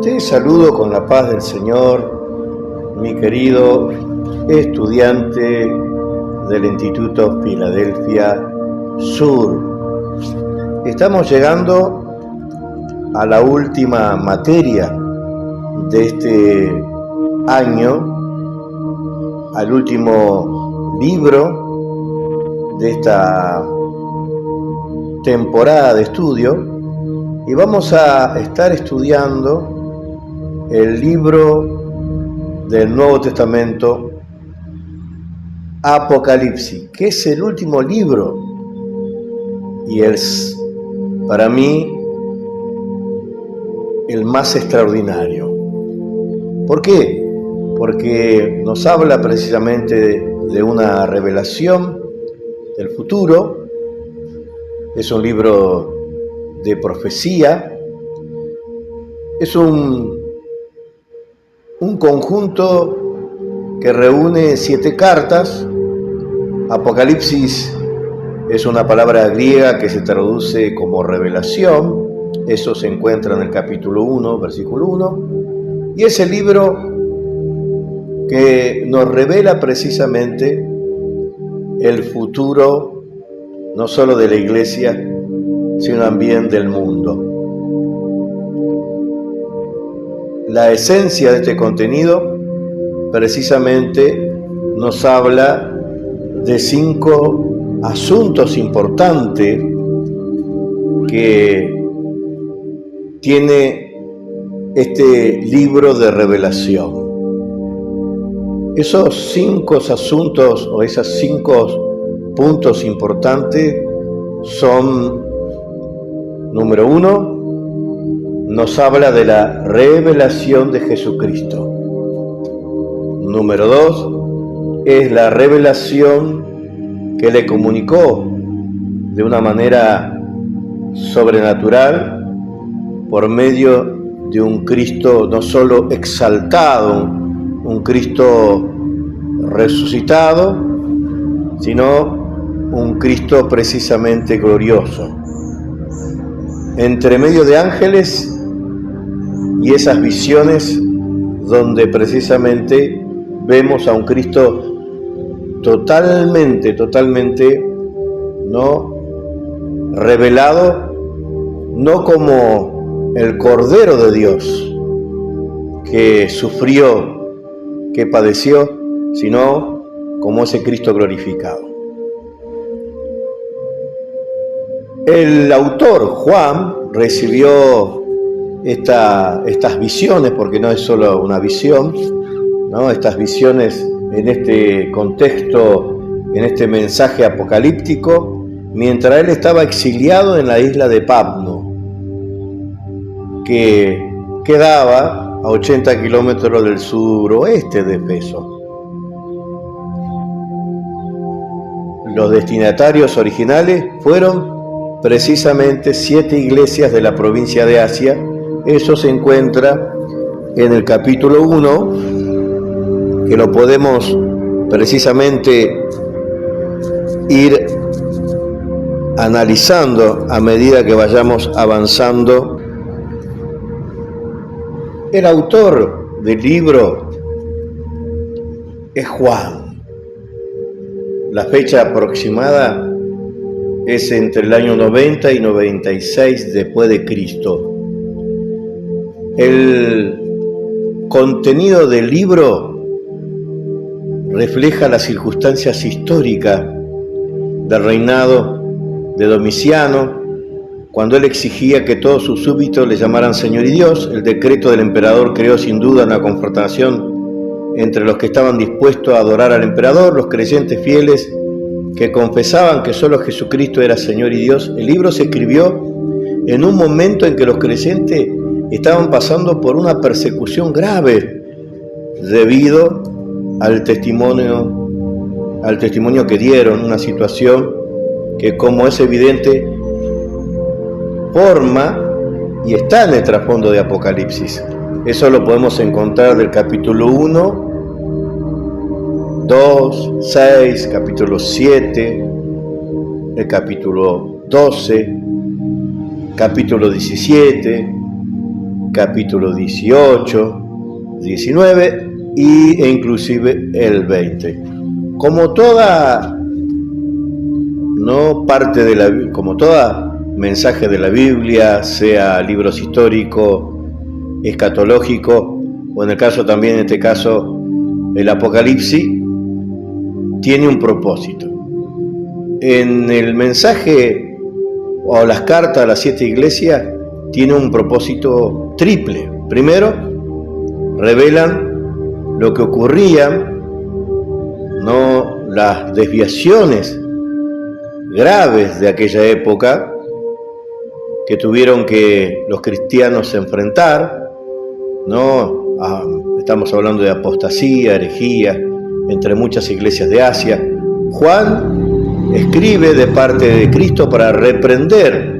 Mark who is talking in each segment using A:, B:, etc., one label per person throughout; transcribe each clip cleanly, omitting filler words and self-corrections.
A: Te saludo con la paz del Señor, mi querido estudiante del Instituto Filadelfia Sur. Estamos llegando a la última materia de este año, al último libro de esta temporada de estudio, y vamos a estar estudiando el libro del Nuevo Testamento, Apocalipsis, que es el último libro y es para mí el más extraordinario. ¿Por qué? Porque nos habla precisamente de una revelación del futuro. Es un libro de profecía, es un conjunto que reúne 7 cartas. Apocalipsis es una palabra griega que se traduce como revelación. Eso se encuentra en el capítulo 1, versículo 1, y es el libro que nos revela precisamente el futuro, no solo de la iglesia, sino también del mundo. La esencia de este contenido precisamente nos habla de 5 asuntos importantes que tiene este libro de revelación. Esos 5 asuntos o esos 5 puntos importantes son: número 1, nos habla de la revelación de Jesucristo. Número 2, es la revelación que le comunicó de una manera sobrenatural por medio de un Cristo no solo exaltado, un Cristo resucitado, sino un Cristo precisamente glorioso. Entre medio de ángeles y esas visiones donde precisamente vemos a un Cristo totalmente, ¿no?, revelado, no como el Cordero de Dios que sufrió, que padeció, sino como ese Cristo glorificado. El autor Juan recibió estas visiones, porque no es solo una visión, ¿no? Estas visiones en este contexto, en este mensaje apocalíptico, mientras él estaba exiliado en la isla de Patmos, que quedaba a 80 kilómetros del suroeste de Éfeso. Los destinatarios originales fueron precisamente 7 iglesias de la provincia de Asia. Eso se encuentra en el capítulo 1, que lo podemos precisamente ir analizando a medida que vayamos avanzando. El autor del libro es Juan. La fecha aproximada es entre el año 90 y 96 después de Cristo. El contenido del libro refleja las circunstancias históricas del reinado de Domiciano, cuando él exigía que todos sus súbditos le llamaran Señor y Dios. El decreto del emperador creó sin duda una confrontación entre los que estaban dispuestos a adorar al emperador, los creyentes fieles que confesaban que solo Jesucristo era Señor y Dios. El libro se escribió en un momento en que los creyentes estaban pasando por una persecución grave debido al testimonio que dieron, una situación que, como es evidente, forma y está en el trasfondo de Apocalipsis. Eso lo podemos encontrar del capítulo 1, 2, 6, capítulo 7, el capítulo 12, capítulo 17, capítulo 18, 19 e inclusive el 20. Como toda como toda mensaje de la Biblia, sea libros históricos, escatológicos, o en el caso también, en este caso, el Apocalipsis, tiene un propósito. En el mensaje o las cartas a las 7 iglesias tiene un propósito triple. Primero, revelan lo que ocurría, no las desviaciones graves de aquella época que tuvieron que los cristianos enfrentar, ¿no? Estamos hablando de apostasía, herejía, entre muchas iglesias de Asia. Juan escribe de parte de Cristo para reprender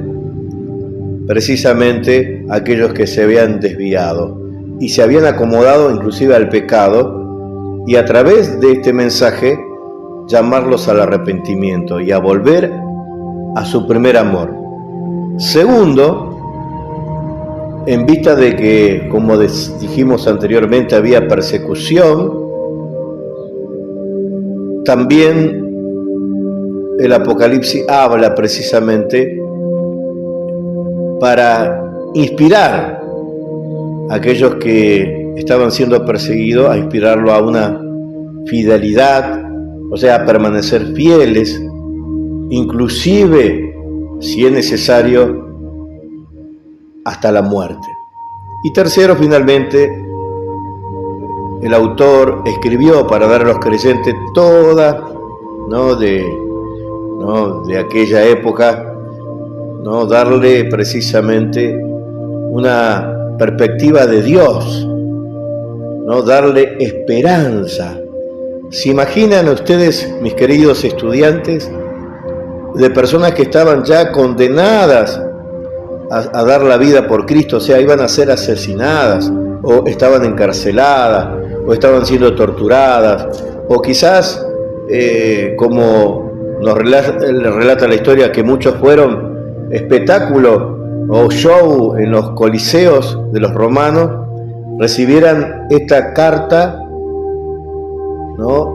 A: precisamente a aquellos que se habían desviado y se habían acomodado inclusive al pecado, y a través de este mensaje llamarlos al arrepentimiento y a volver a su primer amor. Segundo, en vista de que, como dijimos anteriormente, había persecución, también el Apocalipsis habla precisamente para inspirar a aquellos que estaban siendo perseguidos, a inspirarlo a una fidelidad, o sea, a permanecer fieles, inclusive, si es necesario, hasta la muerte. Y tercero, finalmente, el autor escribió para dar a los creyentes toda, de aquella época, darle precisamente una perspectiva de Dios, darle esperanza. ¿Se imaginan ustedes, mis queridos estudiantes, de personas que estaban ya condenadas a dar la vida por Cristo? O sea, iban a ser asesinadas, o estaban encarceladas, o estaban siendo torturadas, o quizás, como nos relata la historia, que muchos fueron espectáculo o show en los coliseos de los romanos, recibieran esta carta,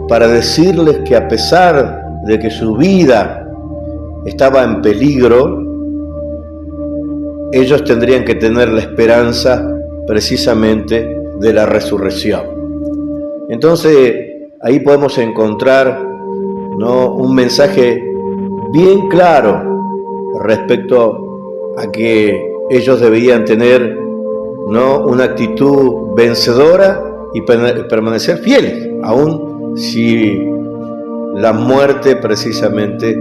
A: para decirles que a pesar de que su vida estaba en peligro, ellos tendrían que tener la esperanza precisamente de la resurrección. Entonces, ahí podemos encontrar, un mensaje bien claro respecto a que ellos debían tener, una actitud vencedora y permanecer fieles, aun si la muerte precisamente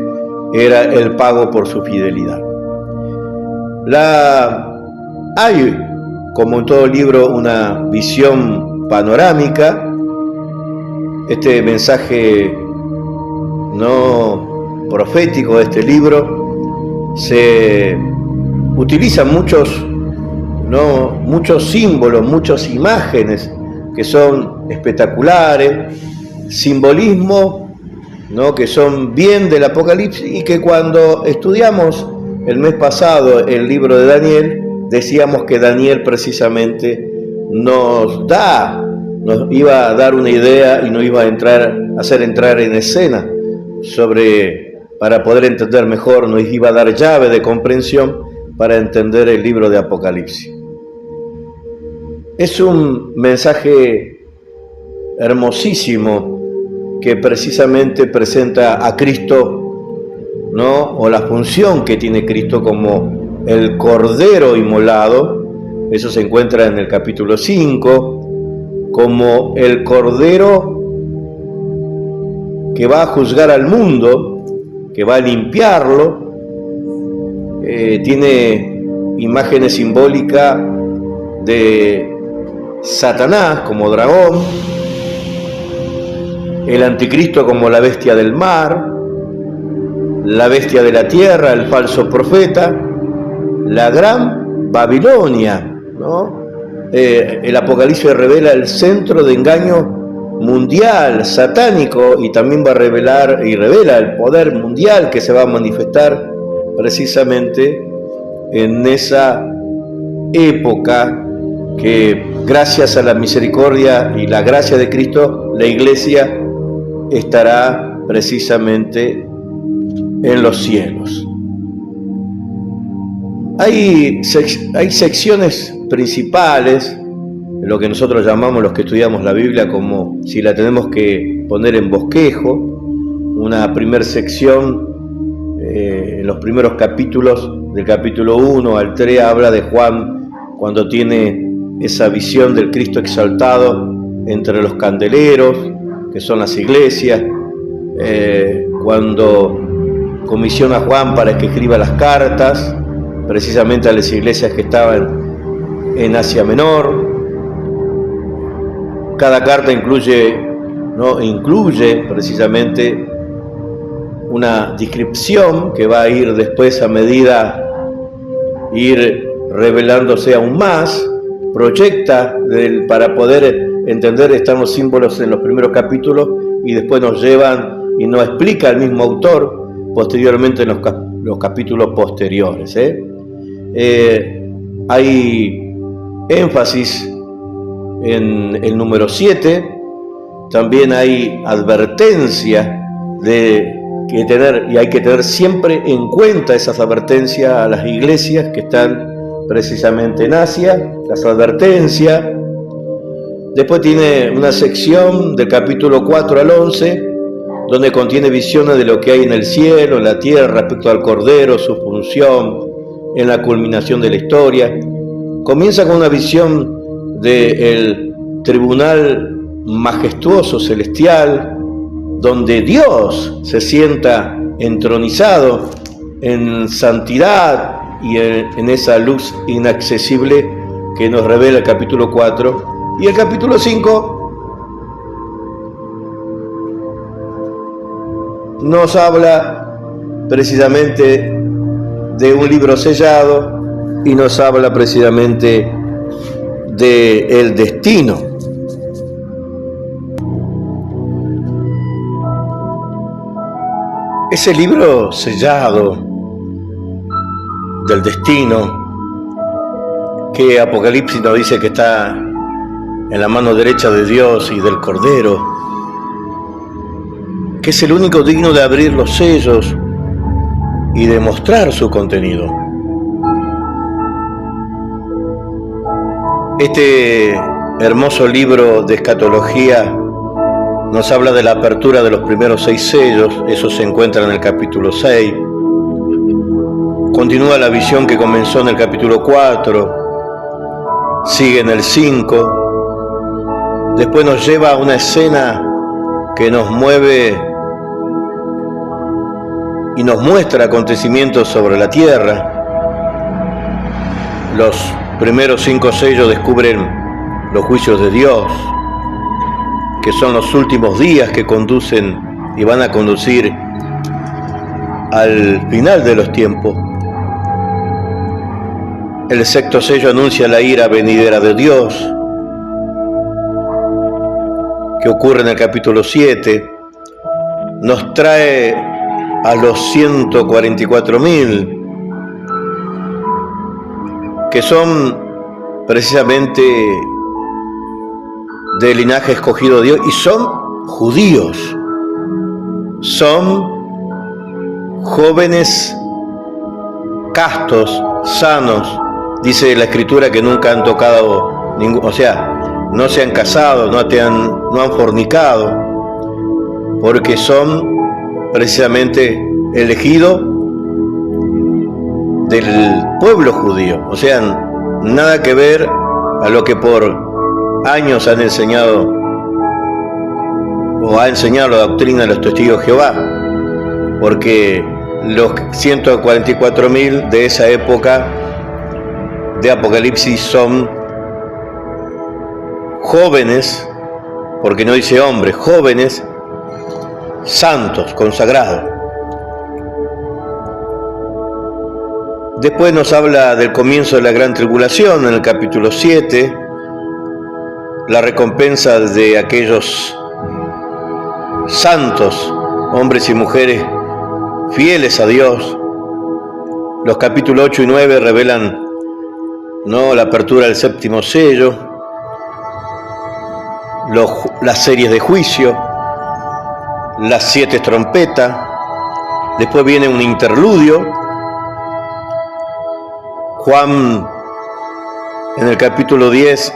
A: era el pago por su fidelidad. Hay, como en todo libro, una visión panorámica. Este mensaje profético de este libro se utilizan muchos símbolos, muchas imágenes que son espectaculares, simbolismo, que son bien del Apocalipsis, y que cuando estudiamos el mes pasado el libro de Daniel, decíamos que Daniel precisamente nos iba a dar una idea y nos iba a hacer entrar en escena para poder entender mejor, nos iba a dar llave de comprensión para entender el libro de Apocalipsis. Es un mensaje hermosísimo que precisamente presenta a Cristo, o la función que tiene Cristo como el Cordero inmolado. Eso se encuentra en el capítulo 5, como el Cordero que va a juzgar al mundo, que va a limpiarlo. Tiene imágenes simbólicas de Satanás como dragón, el anticristo como la bestia del mar, la bestia de la tierra, el falso profeta, la gran Babilonia, el Apocalipsis revela el centro de engaño mundial, satánico, y también va a revela el poder mundial que se va a manifestar precisamente en esa época que gracias a la misericordia y la gracia de Cristo, la iglesia estará precisamente en los cielos. Hay secciones principales, lo que nosotros llamamos, los que estudiamos la Biblia, como si la tenemos que poner en bosquejo. Una primera sección, en los primeros capítulos, del capítulo 1 al 3, habla de Juan cuando tiene esa visión del Cristo exaltado entre los candeleros, que son las iglesias, cuando comisiona a Juan para que escriba las cartas, precisamente a las iglesias que estaban en Asia Menor. Cada carta incluye precisamente una descripción que va a ir después, a medida ir revelándose aún más, proyecta para poder entender, están los símbolos en los primeros capítulos y después nos llevan y nos explica el mismo autor posteriormente en los capítulos posteriores. Hay énfasis en el número 7, también hay advertencia hay que tener siempre en cuenta esas advertencias a las iglesias que están precisamente en Asia, las advertencias. Después tiene una sección del capítulo 4 al 11, donde contiene visiones de lo que hay en el cielo, en la tierra, respecto al Cordero, su función, en la culminación de la historia. Comienza con una visión del tribunal majestuoso celestial, donde Dios se sienta entronizado en santidad y en esa luz inaccesible que nos revela el capítulo 4. Y el capítulo 5 nos habla precisamente de un libro sellado y nos habla precisamente del destino. Ese libro sellado del destino, que Apocalipsis nos dice que está en la mano derecha de Dios y del Cordero, que es el único digno de abrir los sellos y de mostrar su contenido. Este hermoso libro de escatología nos habla de la apertura de los primeros 6 sellos, eso se encuentra en el capítulo 6. Continúa la visión que comenzó en el capítulo 4, sigue en el 5, después nos lleva a una escena que nos mueve y nos muestra acontecimientos sobre la tierra. Los primeros 5 sellos descubren los juicios de Dios, que son los últimos días que conducen y van a conducir al final de los tiempos. El 6º sello anuncia la ira venidera de Dios, que ocurre en el capítulo 7. Nos trae a los 144.000, que son precisamente del linaje escogido de Dios y son judíos, son jóvenes castos, sanos. Dice la Escritura que nunca han tocado no se han casado, no han fornicado, porque son precisamente elegidos del pueblo judío. O sea, nada que ver a lo que por años han enseñado o ha enseñado la doctrina de los testigos de Jehová, porque los 144.000 de esa época de Apocalipsis son jóvenes, porque no dice hombres, jóvenes santos, consagrados. Después nos habla del comienzo de la gran tribulación en el capítulo 7, la recompensa de aquellos santos, hombres y mujeres fieles a Dios. Los capítulos 8 y 9 revelan ¿no? La apertura del séptimo sello, las series de juicio, las 7 trompetas, después viene un interludio. Juan en el capítulo 10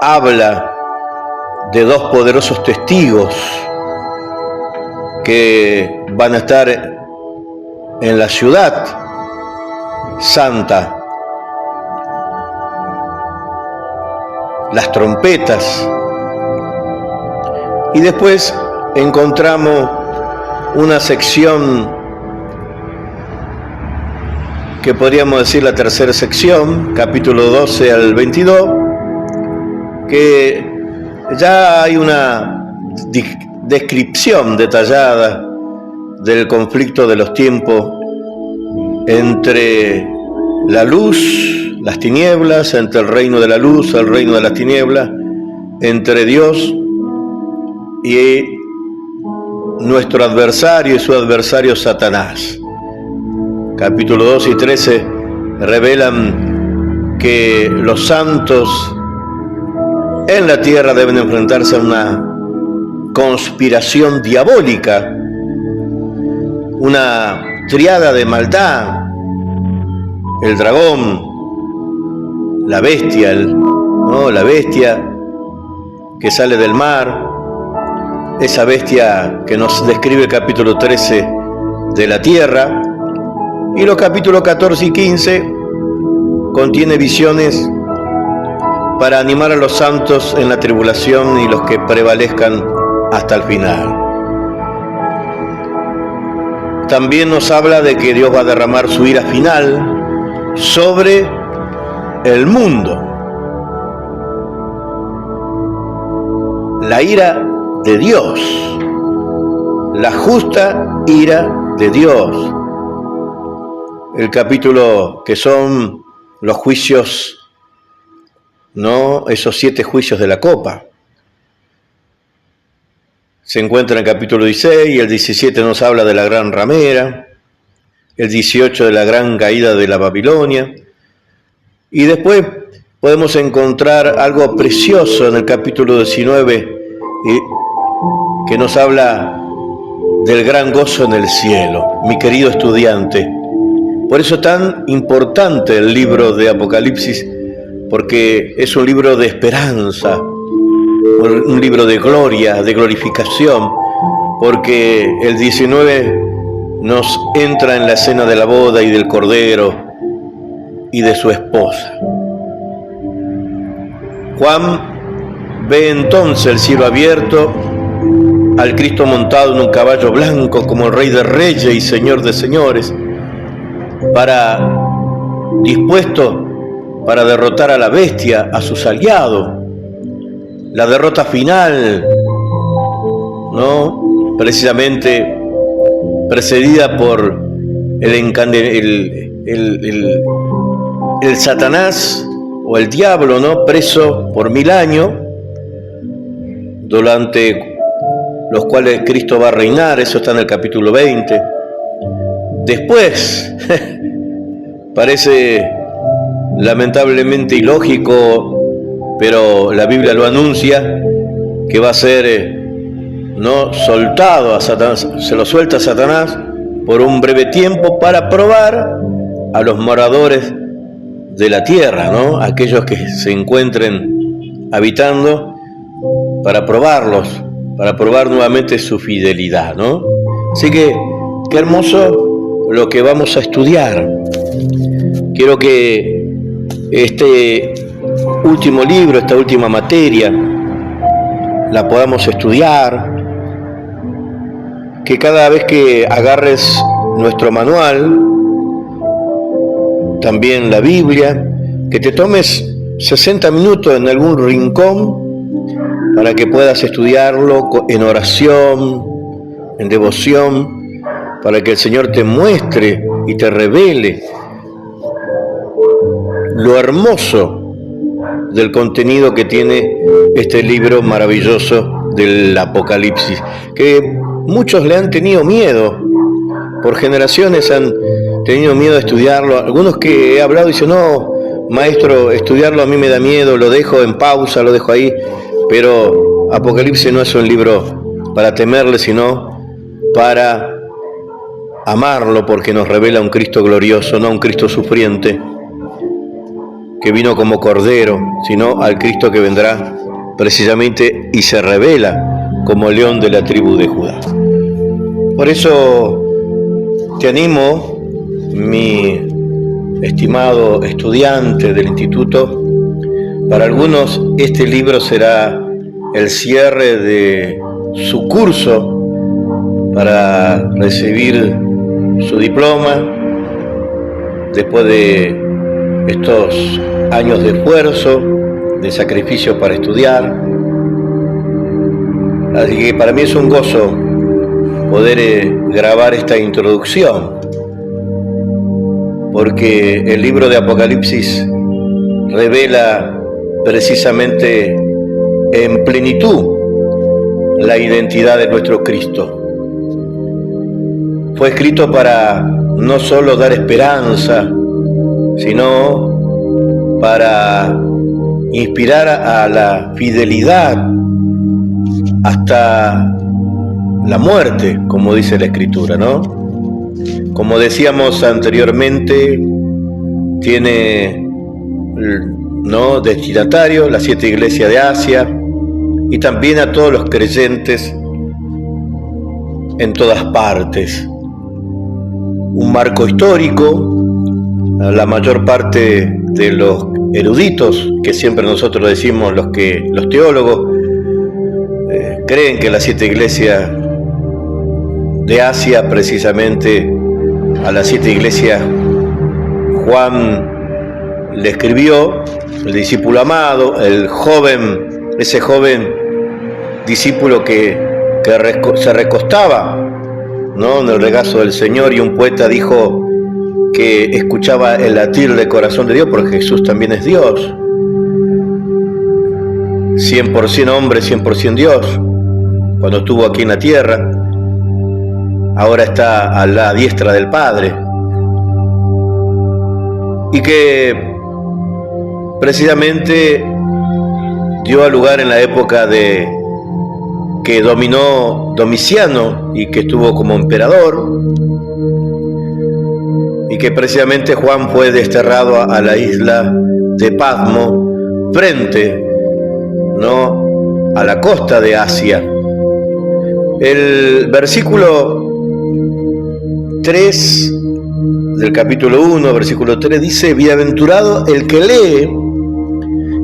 A: habla de 2 poderosos testigos que van a estar en la ciudad santa. Las trompetas. Y después encontramos una sección que podríamos decir la tercera sección, capítulo 12 al 22, que ya hay una descripción detallada del conflicto de los tiempos entre la luz, las tinieblas, entre el reino de la luz, el reino de las tinieblas, entre Dios y nuestro adversario y su adversario Satanás. Capítulo 12 y 13 revelan que los santos en la tierra deben enfrentarse a una conspiración diabólica, una triada de maldad: el dragón, la bestia, la bestia que sale del mar, esa bestia que nos describe el capítulo 13 de la tierra, y los capítulos 14 y 15 contiene visiones para animar a los santos en la tribulación y los que prevalezcan hasta el final. También nos habla de que Dios va a derramar su ira final sobre el mundo. La ira de Dios, la justa ira de Dios. El capítulo que son los juicios, ¿no? Esos 7 juicios de la copa. Se encuentra en el capítulo 16 y el 17 nos habla de la gran ramera, el 18 de la gran caída de la Babilonia, y después podemos encontrar algo precioso en el capítulo 19 que nos habla del gran gozo en el cielo, mi querido estudiante. Por eso es tan importante el libro de Apocalipsis, porque es un libro de esperanza, un libro de gloria, de glorificación, porque el 19 nos entra en la escena de la boda y del Cordero y de su esposa. Juan ve entonces el cielo abierto, al Cristo montado en un caballo blanco como el Rey de Reyes y Señor de Señores, dispuesto para derrotar a la bestia, a sus aliados. La derrota final, ¿no? Precisamente precedida por el Satanás o el diablo, ¿no? Preso por 1000 años, durante los cuales Cristo va a reinar. Eso está en el capítulo 20. Después, parece lamentablemente ilógico, pero la Biblia lo anuncia, que va a ser no soltado a Satanás, se lo suelta a Satanás por un breve tiempo para probar a los moradores de la tierra, ¿no? Aquellos que se encuentren habitando, para probarlos, para probar nuevamente su fidelidad, ¿no? Así que qué hermoso lo que vamos a estudiar. Quiero que este último libro, esta última materia, la podamos estudiar, que cada vez que agarres nuestro manual, también la Biblia, que te tomes 60 minutos en algún rincón para que puedas estudiarlo en oración, en devoción, para que el Señor te muestre y te revele lo hermoso del contenido que tiene este libro maravilloso del Apocalipsis, que muchos le han tenido miedo, por generaciones han tenido miedo de estudiarlo. Algunos que he hablado dicen, no, maestro, estudiarlo a mí me da miedo, lo dejo en pausa, lo dejo ahí, pero Apocalipsis no es un libro para temerle, sino para amarlo, porque nos revela un Cristo glorioso, no un Cristo sufriente, que vino como cordero, sino al Cristo que vendrá precisamente y se revela como león de la tribu de Judá. Por eso te animo, mi estimado estudiante del instituto, para algunos este libro será el cierre de su curso para recibir su diploma después de estos años de esfuerzo, de sacrificio para estudiar. Así que para mí es un gozo poder grabar esta introducción, porque el libro de Apocalipsis revela precisamente en plenitud la identidad de nuestro Cristo. Fue escrito para no solo dar esperanza, sino para inspirar a la fidelidad hasta la muerte, como dice la Escritura, ¿no? Como decíamos anteriormente, tiene, ¿no?, destinatario las 7 iglesias de Asia y también a todos los creyentes en todas partes. Un marco histórico. La mayor parte de los eruditos, que siempre nosotros decimos los teólogos, creen que las 7 iglesias de Asia, precisamente a las 7 iglesias Juan le escribió, el discípulo amado, ese joven discípulo que se recostaba, ¿no?, en el regazo del Señor, y un poeta dijo que escuchaba el latir del corazón de Dios, porque Jesús también es Dios, 100% hombre, 100% Dios, cuando estuvo aquí en la tierra. Ahora está a la diestra del Padre, y que precisamente dio lugar en la época de que dominó Domiciano y que estuvo como emperador, y que precisamente Juan fue desterrado a la isla de Patmos, frente, ¿no?, a la costa de Asia. El versículo 3 del capítulo 1, versículo 3, dice: bienaventurado el que lee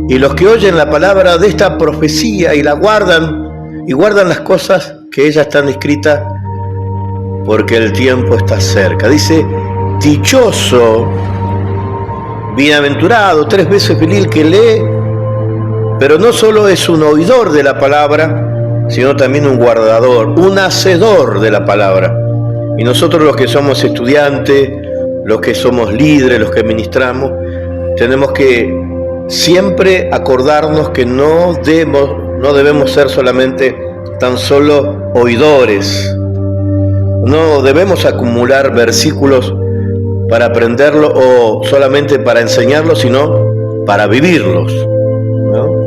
A: y los que oyen la palabra de esta profecía y la guardan las cosas que ellas están escritas, porque el tiempo está cerca. Dice: dichoso, bienaventurado, 3 veces feliz el que lee, pero no solo es un oidor de la palabra, sino también un guardador, un hacedor de la palabra. Y nosotros, los que somos estudiantes, los que somos líderes, los que ministramos, tenemos que siempre acordarnos que no debemos ser solamente tan solo oidores. No debemos acumular versículos para aprenderlo o solamente para enseñarlos, sino para vivirlos, ¿no?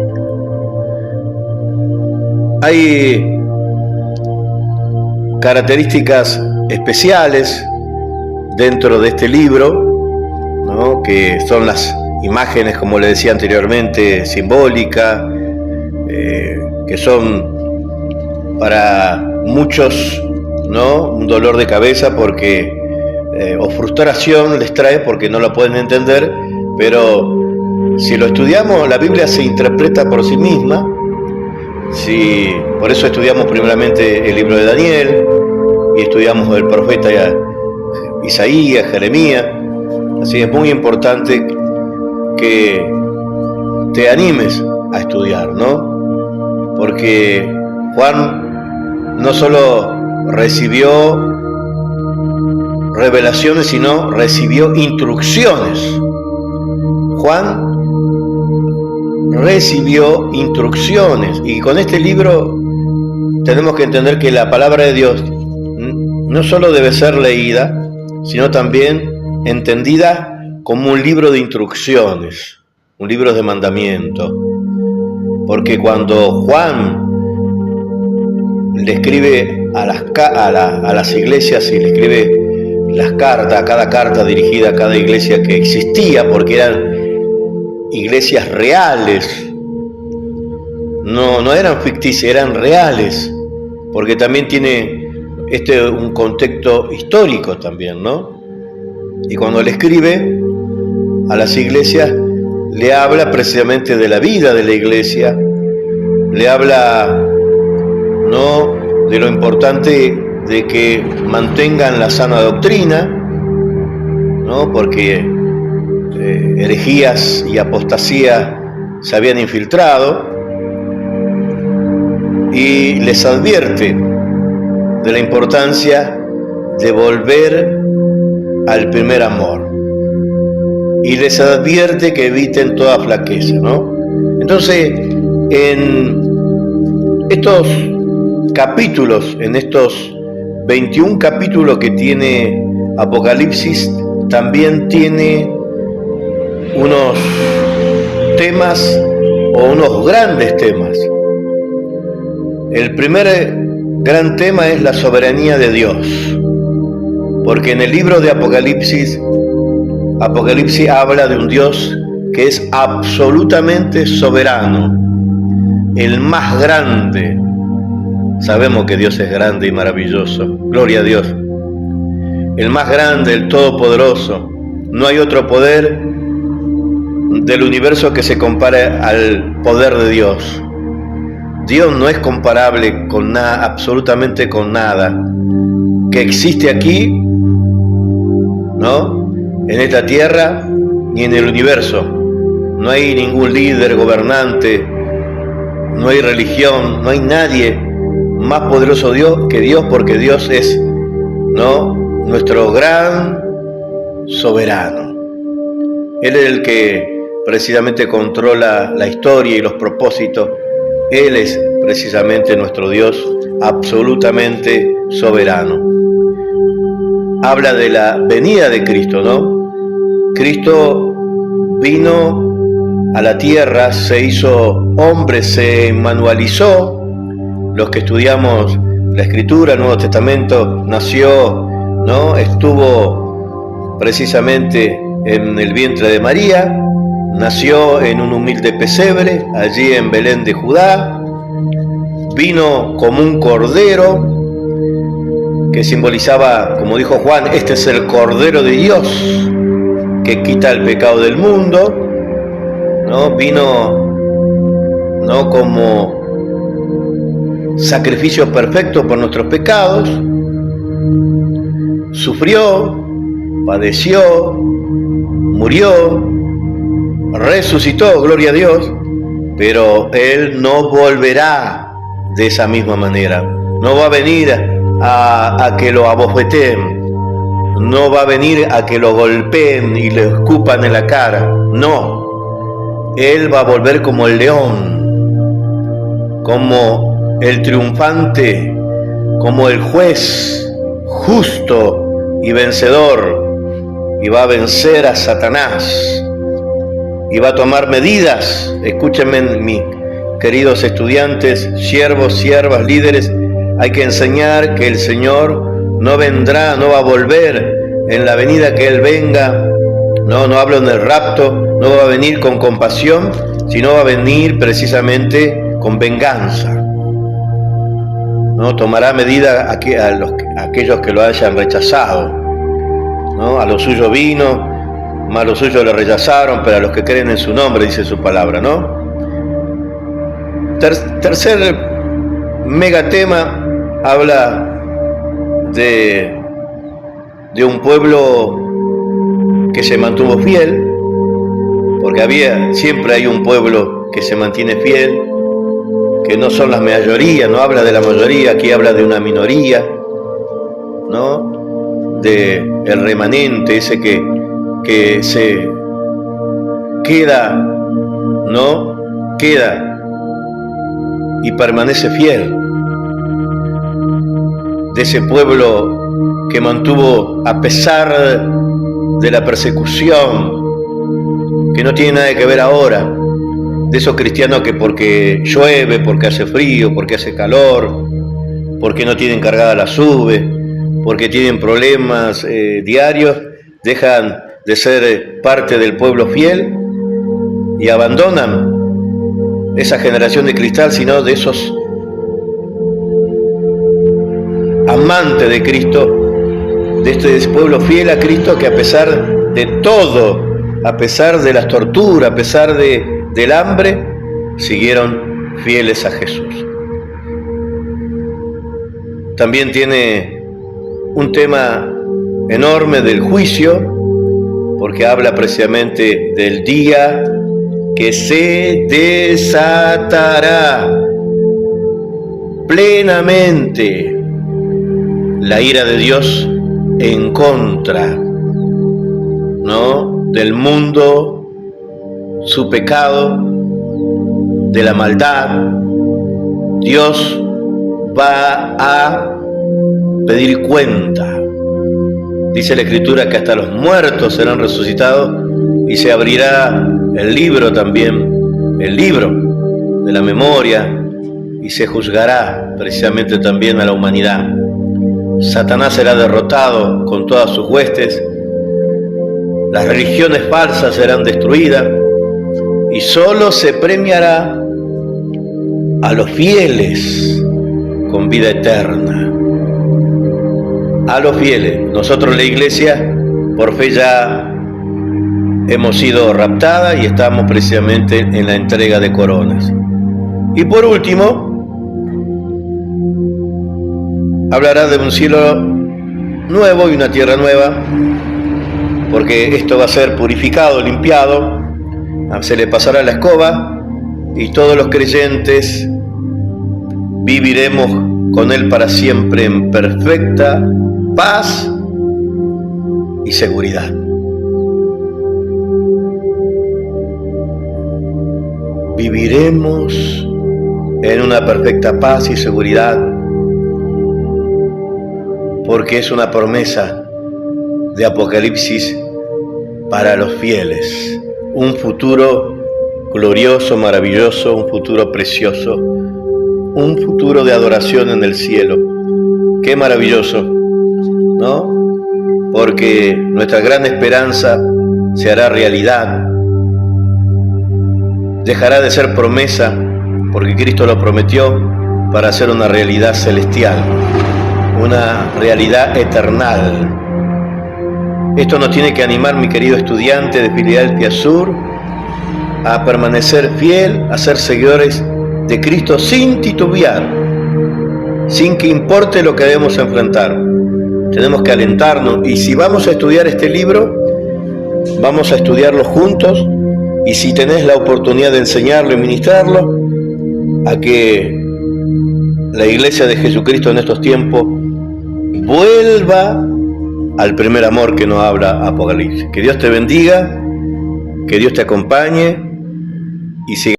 A: Hay características especiales dentro de este libro, ¿no?, que son las imágenes, como le decía anteriormente, simbólicas, que son para muchos, ¿no?, un dolor de cabeza, porque o frustración les trae porque no lo pueden entender, pero si lo estudiamos, la Biblia se interpreta por sí misma. Por eso estudiamos primeramente el libro de Daniel y estudiamos el profeta Isaías, Jeremías. Así es muy importante que te animes a estudiar, ¿no? Porque Juan no solo recibió revelaciones, sino recibió instrucciones. Juan recibió instrucciones, y con este libro tenemos que entender que la palabra de Dios no solo debe ser leída, sino también entendida como un libro de instrucciones, un libro de mandamiento. Porque cuando Juan le escribe a las iglesias y le escribe las cartas, cada carta dirigida a cada iglesia que existía, porque eran iglesias reales, no eran ficticias, eran reales, porque también tiene un contexto histórico también, ¿no? Y cuando le escribe a las iglesias, le habla precisamente de la vida de la iglesia, le habla, ¿no?, de lo importante de que mantengan la sana doctrina, ¿no?, porque herejías y apostasía se habían infiltrado, y les advierte de la importancia de volver al primer amor, y les advierte que eviten toda flaqueza, ¿no? Entonces, en estos capítulos, en estos 21 capítulos que tiene Apocalipsis, también tiene unos temas o unos grandes temas. El primer gran tema es la soberanía de Dios, porque en el libro de Apocalipsis habla de un Dios que es absolutamente soberano, el más grande. Sabemos que Dios es grande y maravilloso, gloria a Dios. El más grande, el todopoderoso. No hay otro poder del universo que se compare al poder de Dios. Dios no es comparable con nada, absolutamente con nada que existe aquí, ¿no?, en esta tierra ni en el universo. No hay ningún líder, gobernante, no hay religión, no hay nadie más poderoso que Dios, porque Dios es, ¿no?, nuestro gran soberano. Él es el que precisamente controla la historia y los propósitos. Él es precisamente nuestro Dios absolutamente soberano. Habla de la venida de Cristo, ¿no? Cristo vino a la tierra, se hizo hombre, se manualizó. Los que estudiamos la Escritura, el Nuevo Testamento, nació, ¿no?, estuvo precisamente en el vientre de María, nació en un humilde pesebre, allí en Belén de Judá, vino como un cordero, que simbolizaba, como dijo Juan, este es el Cordero de Dios, que quita el pecado del mundo, ¿no? Vino, ¿no?, como sacrificio perfecto por nuestros pecados, sufrió, padeció, murió, resucitó, gloria a Dios, pero Él no volverá de esa misma manera. No va a venir a que lo abofeteen, no va a venir a que lo golpeen y le escupan en la cara, no. Él va a volver como el león, como el triunfante, como el juez justo y vencedor, y va a vencer a Satanás, y va a tomar medidas. Escúchenme, mis queridos estudiantes, siervos, siervas, líderes, hay que enseñar que el Señor no vendrá, no va a volver en la venida que Él venga, no hablo en el rapto, no va a venir con compasión, sino va a venir precisamente con venganza. ¿No? Tomará medida a aquellos que lo hayan rechazado, ¿no? A los suyos vino, más los suyos lo rechazaron, pero a los que creen en su nombre, dice su palabra, ¿no? Tercer megatema habla de un pueblo que se mantuvo fiel, porque siempre hay un pueblo que se mantiene fiel, que no son las mayorías, no habla de la mayoría, aquí habla de una minoría, ¿no? De el remanente, ese que se queda, ¿no? Queda y permanece fiel, de ese pueblo que mantuvo, a pesar de la persecución, que no tiene nada que ver ahora, de esos cristianos que porque llueve, porque hace frío, porque hace calor, porque no tienen cargada la sube, porque tienen problemas diarios, dejan de ser parte del pueblo fiel y abandonan esa generación de cristal, sino de esos amantes de Cristo, de este pueblo fiel a Cristo, que a pesar de todo, a pesar de las torturas, a pesar del hambre, siguieron fieles a Jesús. También tiene un tema enorme del juicio, porque habla precisamente del día que se desatará plenamente la ira de Dios en contra, ¿no?, del mundo, su pecado, de la maldad. Dios va a pedir cuenta. Dice la Escritura que hasta los muertos serán resucitados y se abrirá el libro también, el libro de la memoria, y se juzgará precisamente también a la humanidad. Satanás será derrotado con todas sus huestes, las religiones falsas serán destruidas y solo se premiará a los fieles con vida eterna. A los fieles. Nosotros, la Iglesia, por fe ya hemos sido raptada y estamos precisamente en la entrega de coronas. Y por último, hablará de un cielo nuevo y una tierra nueva, porque esto va a ser purificado, limpiado, se le pasará la escoba y todos los creyentes viviremos con Él para siempre en perfecta paz y seguridad. Viviremos en una perfecta paz y seguridad, porque es una promesa de Apocalipsis para los fieles. Un futuro glorioso, maravilloso, un futuro precioso, un futuro de adoración en el cielo. Qué maravilloso, ¿no? Porque nuestra gran esperanza se hará realidad. Dejará de ser promesa, porque Cristo lo prometió, para ser una realidad celestial, una realidad eternal. Esto nos tiene que animar, mi querido estudiante de Filadelfia Sur, a permanecer fiel, a ser seguidores de Cristo sin titubear, sin que importe lo que debemos enfrentar. Tenemos que alentarnos, y si vamos a estudiar este libro, vamos a estudiarlo juntos, y si tenés la oportunidad de enseñarlo y ministrarlo, a que la Iglesia de Jesucristo en estos tiempos vuelva al primer amor que nos habla Apocalipsis. Que Dios te bendiga, que Dios te acompañe y siga.